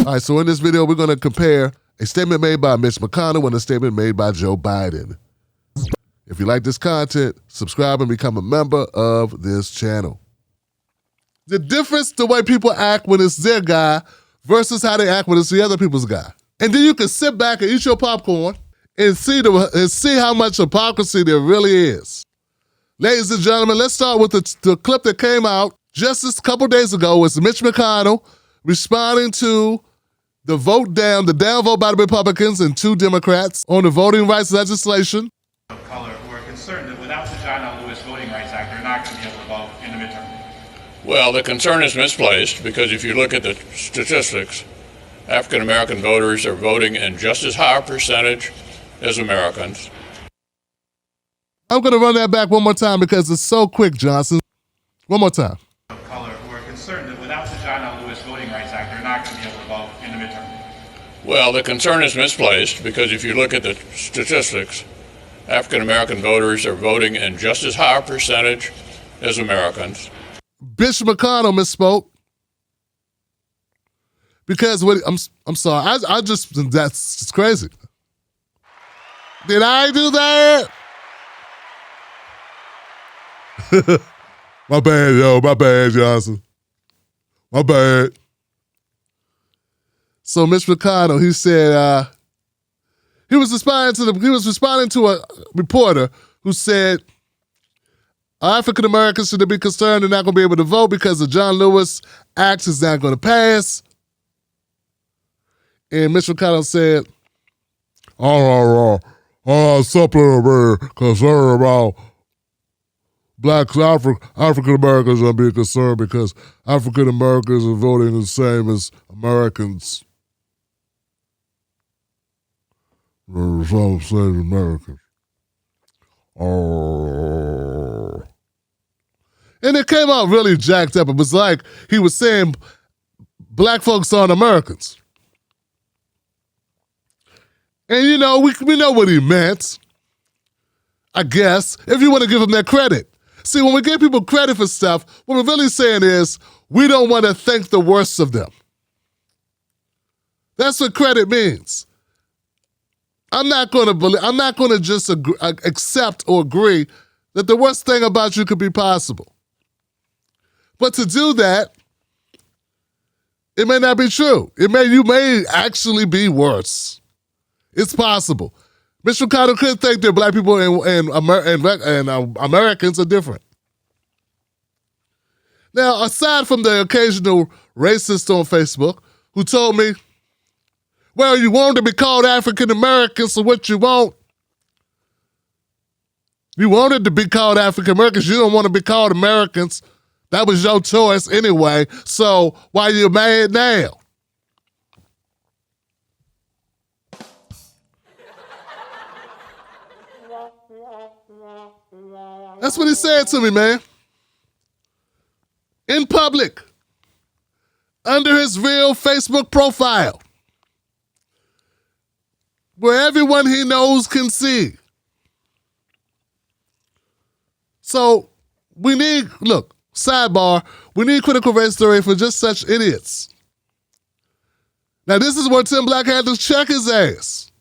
All right, so in this video, we're going to compare a statement made by Mitch McConnell and a statement made by Joe Biden. If you like this content, subscribe and become a member of this channel. The difference the way people act when it's their guy versus how they act when it's the other people's guy. And then you can sit back and eat your popcorn and see how much hypocrisy there really is. Ladies and gentlemen, let's start with the clip that came out just a couple days ago. It's Mitch McConnell responding to the downvote by the Republicans and 2 Democrats on the voting rights legislation. Color who are concerned that without the John L. Lewis Voting Rights Act, they're not going to be able to vote in the midterm. Well, the concern is misplaced because if you look at the statistics, African American voters are voting in just as high a percentage as Americans. I'm going to run that back one more time because it's so quick, Johnson. One more time. Color who are concerned that without the John L. Lewis Voting Rights Act, they're not going to be able to vote in the midterm. Well, the concern is misplaced because if you look at the statistics, African American voters are voting in just as high a percentage as Americans. Mitch McConnell misspoke because I'm sorry. That's crazy. Did I do that? My bad, yo. My bad, Johnson. My bad. So Mitch McConnell, he said he was responding to a reporter who said African Americans should be concerned they're not going to be able to vote because the John Lewis Act is not going to pass. And Mitch McConnell said, something very concerned about African Americans are being concerned because African Americans are voting the same as Americans. The same as Americans. And it came out really jacked up. It was like he was saying black folks aren't Americans. And you know, we know what he meant, I guess, if you want to give him that credit. See, when we give people credit for stuff, what we're really saying is we don't want to think the worst of them. That's what credit means. I'm not going to just accept or agree that the worst thing about you could be possible. But to do that, it may not be true. You may actually be worse. It's possible. Mitch McConnell could think that black people and Americans are different. Now, aside from the occasional racist on Facebook who told me, well, you want to be called African Americans, so what you want? You wanted to be called African Americans. You don't want to be called Americans. That was your choice anyway. So why are you mad now? That's what he said to me, man. In public. Under his real Facebook profile. Where everyone he knows can see. So, sidebar, we need critical race theory for just such idiots. Now, this is where Tim Black had to check his ass.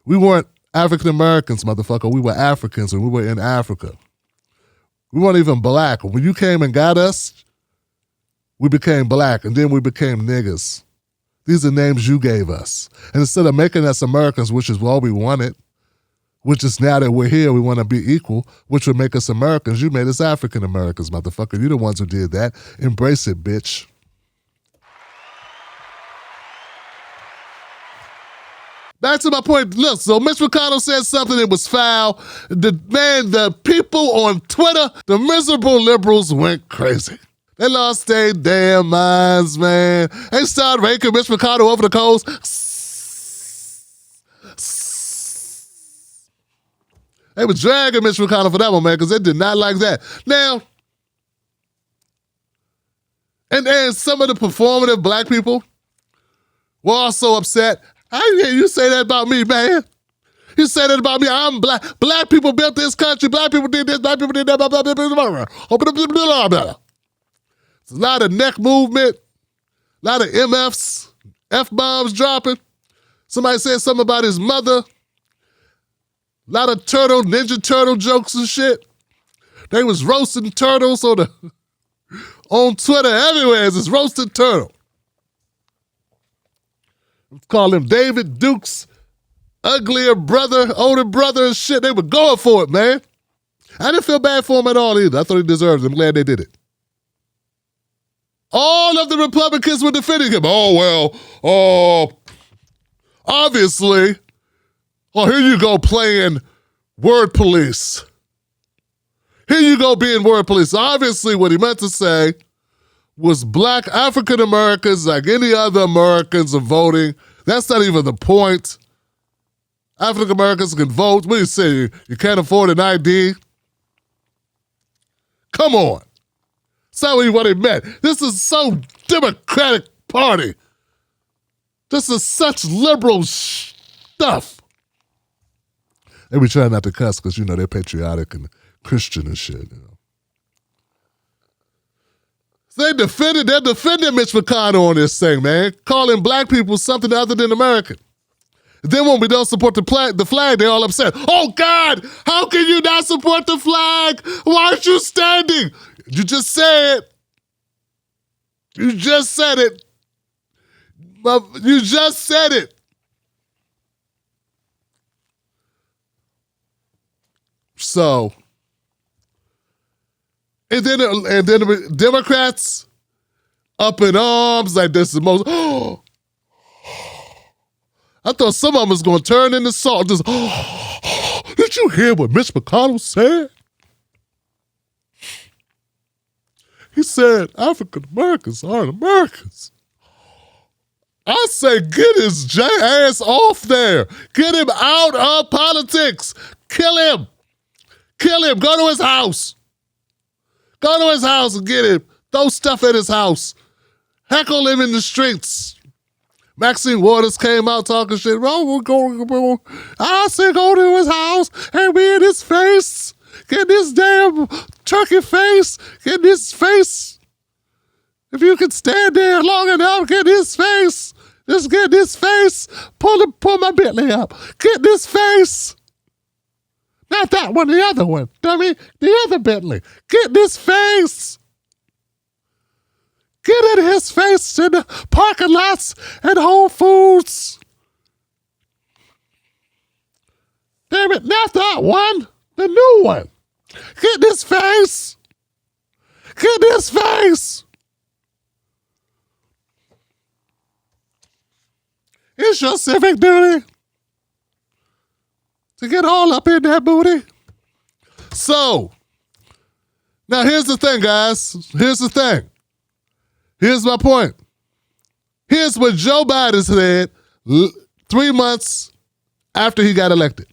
We weren't African Americans, motherfucker. We were Africans and we were in Africa. We weren't even black. When you came and got us, we became black and then we became niggas. These are names you gave us. And instead of making us Americans, which is what we wanted, which is now that we're here, we want to be equal, which would make us Americans, you made us African Americans, motherfucker. You're the ones who did that. Embrace it, bitch. Back to my point. Look, so Mitch McConnell said something that was foul. The people on Twitter, the miserable liberals went crazy. They lost their damn minds, man. They started raking Mitch McConnell over the coals. They were dragging Mitch McConnell for that one, man, because they did not like that. Now, and some of the performative black people were also upset. How you say that about me, man? You say that about me. I'm black. Black people built this country. Black people did this. Black people did that. Blah, blah, blah, blah, blah, blah, blah, blah. It's a lot of neck movement, a lot of MFs. F-bombs dropping. Somebody said something about his mother. A lot of Ninja Turtle jokes and shit. They was roasting turtles on Twitter everywhere. It's roasted turtle. Call him David Duke's uglier brother, older brother and shit. They were going for it, man. I didn't feel bad for him at all either. I thought he deserved it. I'm glad they did it. All of the Republicans were defending him. Obviously. Oh, here you go playing word police. Here you go being word police. Obviously, what he meant to say was black African Americans, like any other Americans, are voting. That's not even the point. African Americans can vote. What do you say? You can't afford an ID? Come on. That's not what he meant. This is so Democratic Party. This is such liberal stuff. They be trying not to cuss because, you know, they're patriotic and Christian and shit, you know. They're defending Mitch McConnell on this thing, man. Calling black people something other than American. Then when we don't support the flag, they're all upset. Oh, God, how can you not support the flag? Why aren't you standing? You just said. You just said it. You just said it. So, and then the Democrats up in arms like this is the most. I thought some of them was going to turn into salt. Just, did you hear what Mitch McConnell said? He said African Americans aren't Americans. I say get his ass off there. Get him out of politics. Kill him. Kill him. Go to his house. Go to his house and get him. Throw stuff at his house. Heckle him in the streets. Maxine Waters came out talking shit. I said go to his house and be in his face. Get this damn turkey face. Get this face. If you can stand there long enough, get this face. Just get this face. Pull my Bentley up. Get this face. Not that one, the other one. Dummy, the other Bentley. Get this face. Get in his face in the parking lots at Whole Foods. Damn it, not that one. The new one. Get this face. Get this face. It's your civic duty to get all up in that booty. So, now here's the thing, guys. Here's the thing. Here's my point. Here's what Joe Biden said 3 months after he got elected.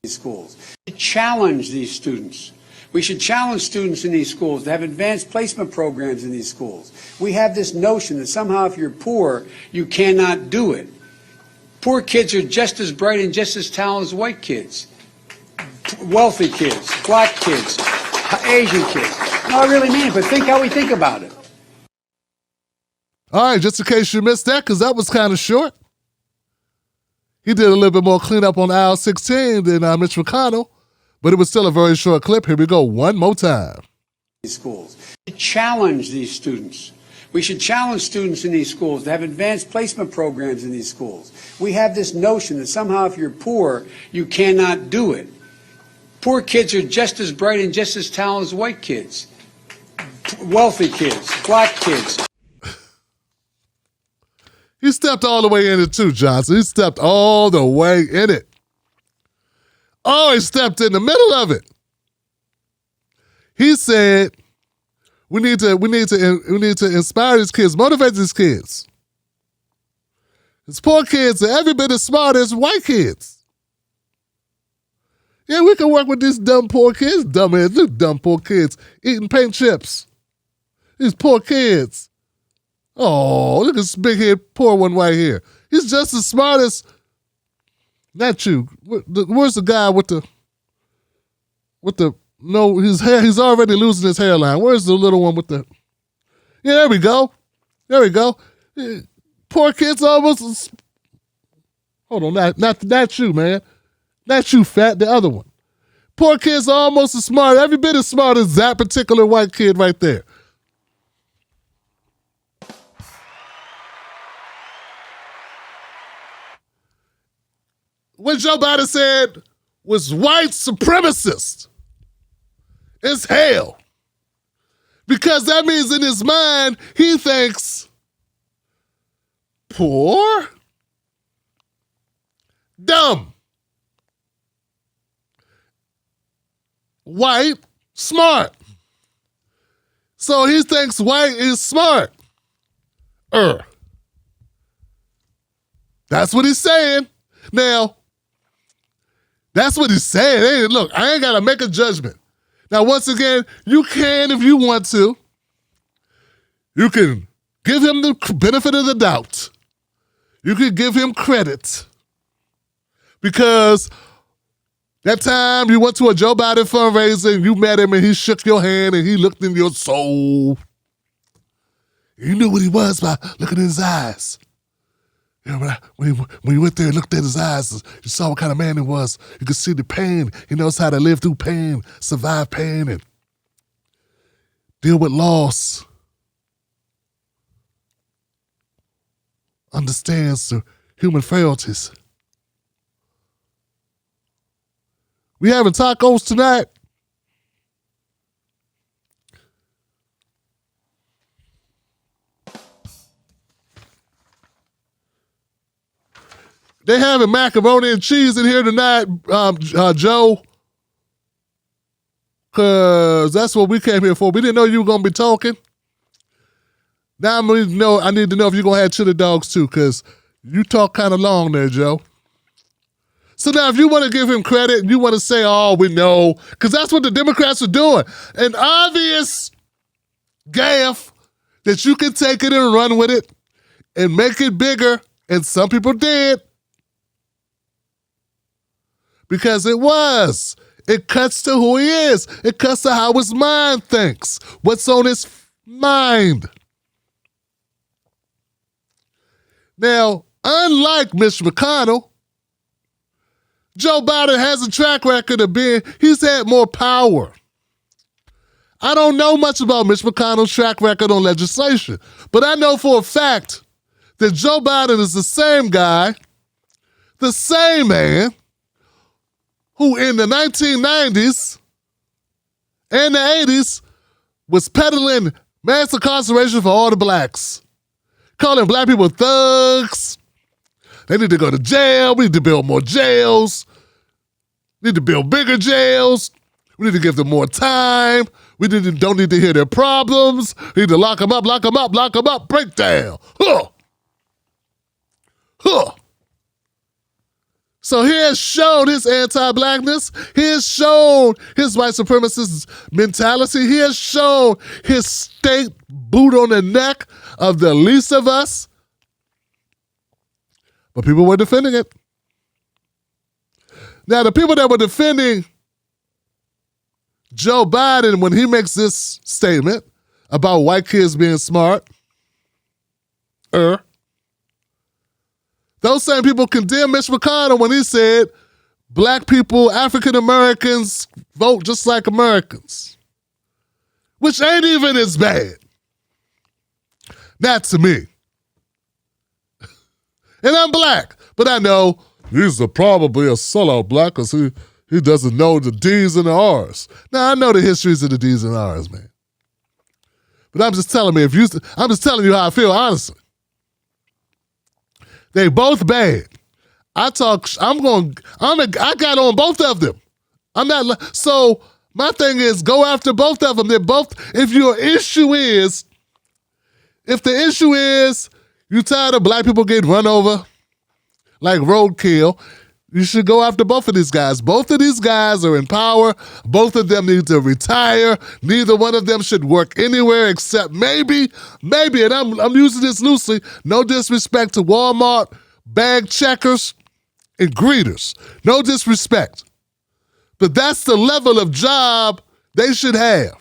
Schools. We challenge these students. We should challenge students in these schools to have advanced placement programs in these schools. We have this notion that somehow if you're poor, you cannot do it. Poor kids are just as bright and just as talented as white kids. Wealthy kids, black kids, Asian kids. No, I really mean it, but think how we think about it. All right, just in case you missed that, because that was kind of short. He did a little bit more cleanup on aisle 16 than Mitch McConnell, but it was still a very short clip. Here we go one more time. Schools. We challenge these students. We should challenge students in these schools to have advanced placement programs in these schools. We have this notion that somehow if you're poor, you cannot do it. Poor kids are just as bright and just as talented as white kids. Wealthy kids, black kids. He stepped all the way in it too, Johnson. He stepped all the way in it. Oh, he stepped in the middle of it. He said, we need to inspire these kids, motivate these kids. These poor kids are every bit as smart as white kids. Yeah, we can work with these dumb poor kids. These dumb poor kids eating paint chips. These poor kids. Oh, look at this big head poor one right here. He's just as smart as, not you. Where's the guy with the, no, his hair, he's already losing his hairline. Where's the little one with the, yeah, there we go. There we go. Poor kids almost. Hold on, not you, man. Not you, fat. The other one. Poor kids almost as smart, every bit as smart as that particular white kid right there. What Joe Biden said was white supremacist. It's hell. Because that means in his mind, he thinks poor, dumb, white, smart. So he thinks white is smart. That's what he's saying. Now, that's what he's saying. Hey, look, I ain't got to make a judgment. Now, once again, you can if you want to. You can give him the benefit of the doubt. You can give him credit. Because that time you went to a Joe Biden fundraiser and you met him and he shook your hand and he looked in your soul. You knew what he was by looking in his eyes. You know, when you went there and looked at his eyes, you saw what kind of man he was. You could see the pain. He knows how to live through pain, survive pain, and deal with loss. Understands the human frailties. We having tacos tonight? They having macaroni and cheese in here tonight, Joe. Because that's what we came here for. We didn't know you were going to be talking. Now I need to know if you're going to have chili dogs too, because you talk kind of long there, Joe. So now if you want to give him credit and you want to say, oh, we know, because that's what the Democrats are doing. An obvious gaffe that you can take it and run with it and make it bigger, and some people did. Because it was. It cuts to who he is. It cuts to how his mind thinks. What's on his mind. Now, unlike Mitch McConnell, Joe Biden has a track record of he's had more power. I don't know much about Mitch McConnell's track record on legislation, but I know for a fact that Joe Biden is the same guy, the same man, who in the 1990s and the 80s was peddling mass incarceration for all the blacks, calling black people thugs. They need to go to jail. We need to build more jails. We need to build bigger jails. We need to give them more time. We don't need to hear their problems. We need to lock them up, lock them up, lock them up, break down. So he has shown his anti-blackness. He has shown his white supremacist mentality. He has shown his state boot on the neck of the least of us. But people were defending it. Now, the people that were defending Joe Biden when he makes this statement about white kids being smart, those same people condemn Mitch McConnell when he said black people, African Americans, vote just like Americans, which ain't even as bad. Not to me. And I'm black, but I know he's probably a sellout black because he doesn't know the D's and the R's. Now, I know the histories of the D's and R's, man. But I'm just telling you how I feel, honestly. They both bad. I got on both of them. So my thing is go after both of them. They're both, if the issue is you tired of black people getting run over like roadkill, you should go after both of these guys. Both of these guys are in power. Both of them need to retire. Neither one of them should work anywhere except maybe, and I'm using this loosely, no disrespect to Walmart, bag checkers, and greeters. No disrespect. But that's the level of job they should have.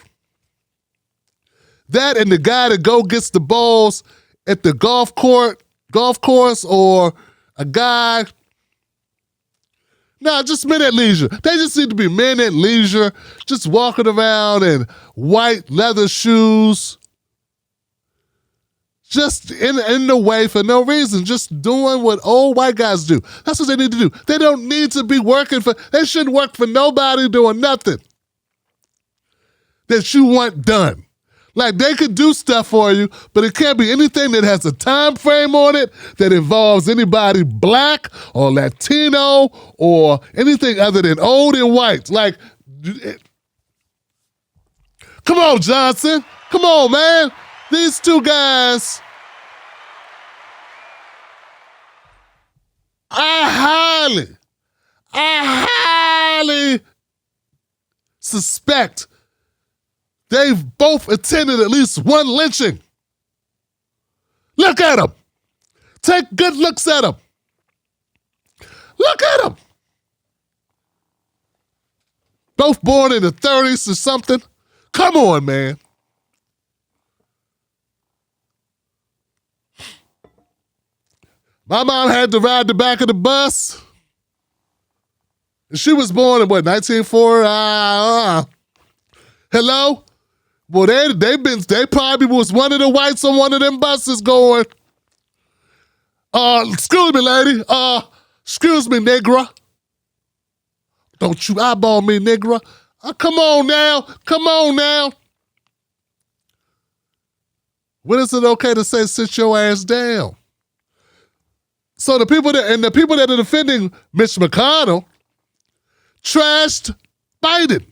That and the guy that go gets the balls at the golf course, or a guy. No, just men at leisure. They just need to be men at leisure, just walking around in white leather shoes, just in the way for no reason, just doing what old white guys do. That's what they need to do. They don't need to be they shouldn't work for nobody doing nothing that you want done. Like, they could do stuff for you, but it can't be anything that has a time frame on it that involves anybody black or Latino or anything other than old and white. Like, come on, Johnson. Come on, man. These two guys, I highly suspect they've both attended at least one lynching. Look at them. Take good looks at them. Look at them. Both born in the 30s or something. Come on, man. My mom had to ride the back of the bus. And she was born in, 1940? Hello? Well, they probably was one of the whites on one of them buses going, excuse me, lady. Excuse me, nigger. Don't you eyeball me, nigger. Come on now. When is it okay to say sit your ass down? So the people that are defending Mitch McConnell trashed Biden.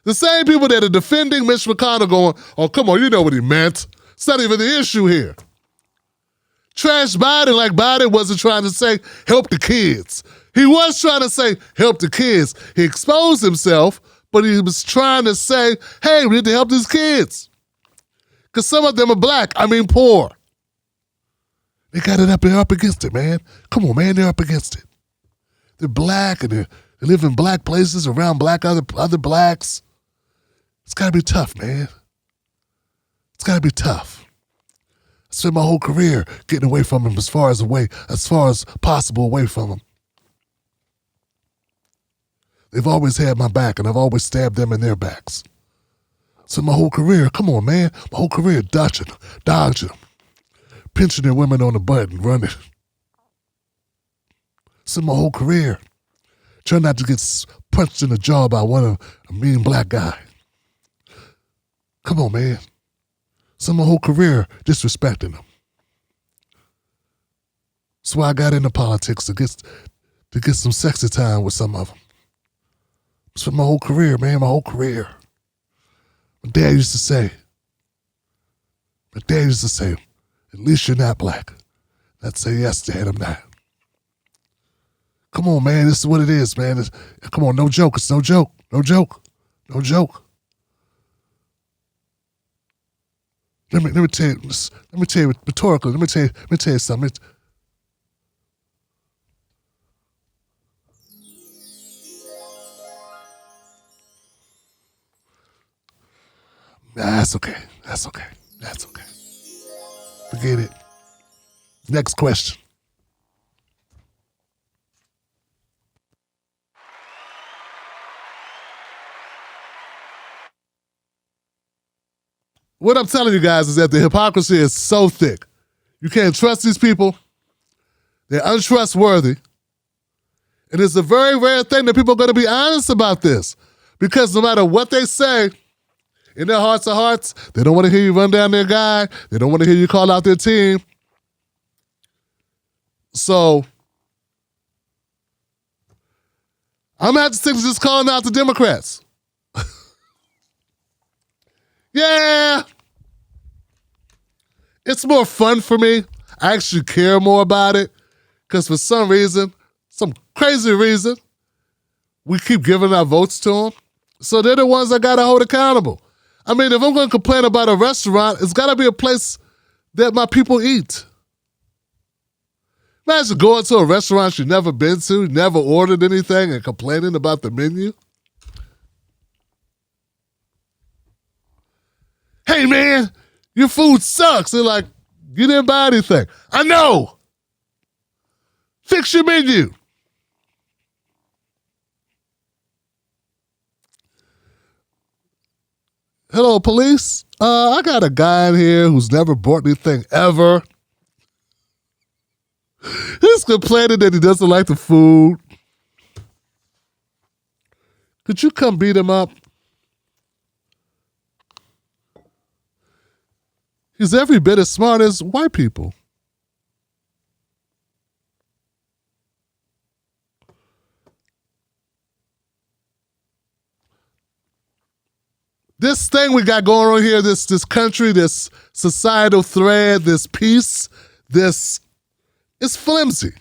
The same people that are defending Mitch McConnell going, oh, come on, you know what he meant. It's not even the issue here. Trash Biden like Biden wasn't trying to say, help the kids. He was trying to say, help the kids. He exposed himself, but he was trying to say, hey, we need to help these kids. Because some of them are black, poor. They got it up against it, man. Come on, man, they're up against it. They're black, and they live in black places around other blacks. It's got to be tough, man. It's got to be tough. I spent my whole career getting away from him as far as possible away from him. They've always had my back, and I've always stabbed them in their backs. So my whole career, come on, man, my whole career dodging them, pinching their women on the butt and running. So my whole career, trying not to get punched in the jaw by a mean black guy. Come on, man. So my whole career disrespecting them. That's why I got into politics, to get some sexy time with some of them. Spent my whole career, man, my whole career. My dad used to say, at least you're not black. I'd say, yes, Dad, I'm not. Come on, man, this is what it is, man. Come on, no joke. It's no joke. No joke. Let me tell you rhetorically, let me tell you something. That's okay. Forget it. Next question. What I'm telling you guys is that the hypocrisy is so thick. You can't trust these people. They're untrustworthy. And it's a very rare thing that people are going to be honest about this. Because no matter what they say, in their hearts of hearts, they don't want to hear you run down their guy. They don't want to hear you call out their team. So, I'm going to have to stick to just calling out the Democrats. Yeah. It's more fun for me. I actually care more about it because for some reason, some crazy reason, we keep giving our votes to them. So they're the ones I got to hold accountable. If I'm going to complain about a restaurant, it's got to be a place that my people eat. Imagine going to a restaurant you've never been to, never ordered anything, and complaining about the menu. Hey, man, your food sucks. They're like, You didn't buy anything. I know. Fix your menu. Hello, police. I got a guy in here who's never bought anything ever. He's complaining that he doesn't like the food. Could you come beat him up? He's every bit as smart as white people. This thing we got going on here, this country, this societal thread, this peace, it's flimsy.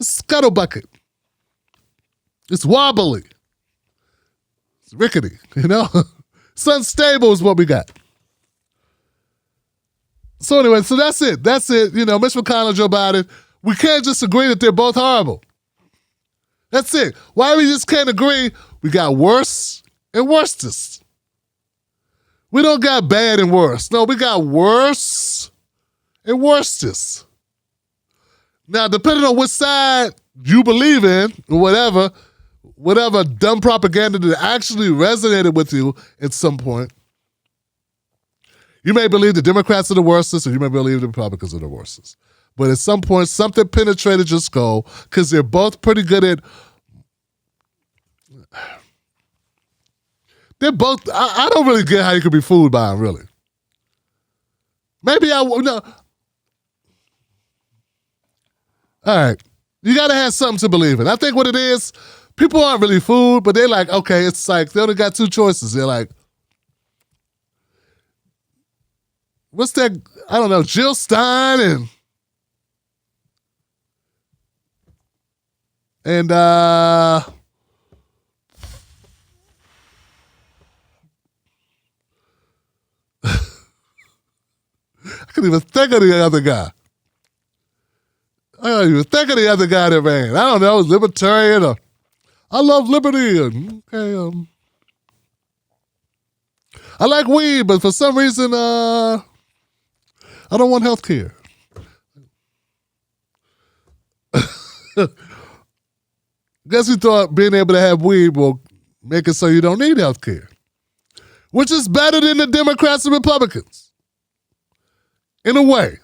It's scuttlebucket. It's wobbly. It's rickety, It's unstable is what we got. So anyway, so that's it. That's it. Mitch McConnell, Joe Biden, we can't just agree that they're both horrible. That's it. Why we just can't agree? We got worse and worstest. We don't got bad and worse. No, we got worse and worstest. Now, depending on which side you believe in, or whatever dumb propaganda that actually resonated with you at some point, you may believe the Democrats are the worstest, or you may believe the Republicans are the worstest. But at some point, something penetrated your skull because they're both pretty good at. They're both. I don't really get how you could be fooled by them, really. Maybe I no. All right, you got to have something to believe in. I think what it is, people aren't really fooled, but they're like, okay, it's like they only got two choices. They're like, what's that? I don't know, Jill Stein and I couldn't even think of the other guy. I don't even think of the other guy that ran. I don't know, libertarian or I love liberty. Okay, I like weed, but for some reason, I don't want health care. Guess he thought being able to have weed will make it so you don't need health care, which is better than the Democrats and Republicans. In a way.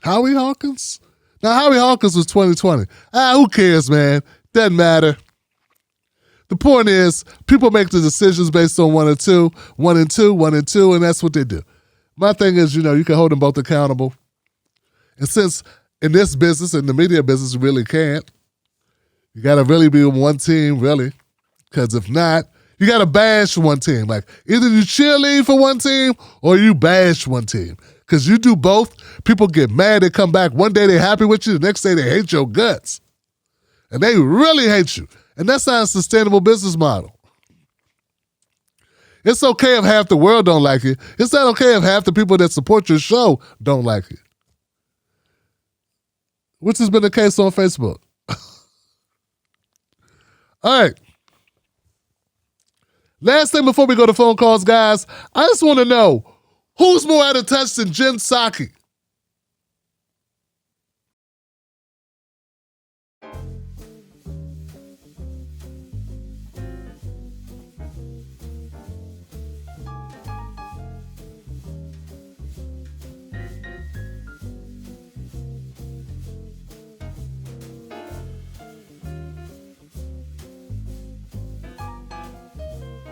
Howie Hawkins? Now, Howie Hawkins was 2020. Who cares, man? Doesn't matter. The point is, people make the decisions based on one and two, and that's what they do. My thing is, you can hold them both accountable. And since in this business, in the media business, you really can't, you got to really be on one team, really. Because if not, you got to bash one team. Like, either you cheerlead for one team or you bash one team. Because you do both, people get mad, they come back. One day they're happy with you, the next day they hate your guts. And they really hate you. And that's not a sustainable business model. It's okay if half the world don't like it. It's not okay if half the people that support your show don't like it. Which has been the case on Facebook. All right. Last thing before we go to phone calls, guys, I just want to know, who's more out of touch than Jen Psaki?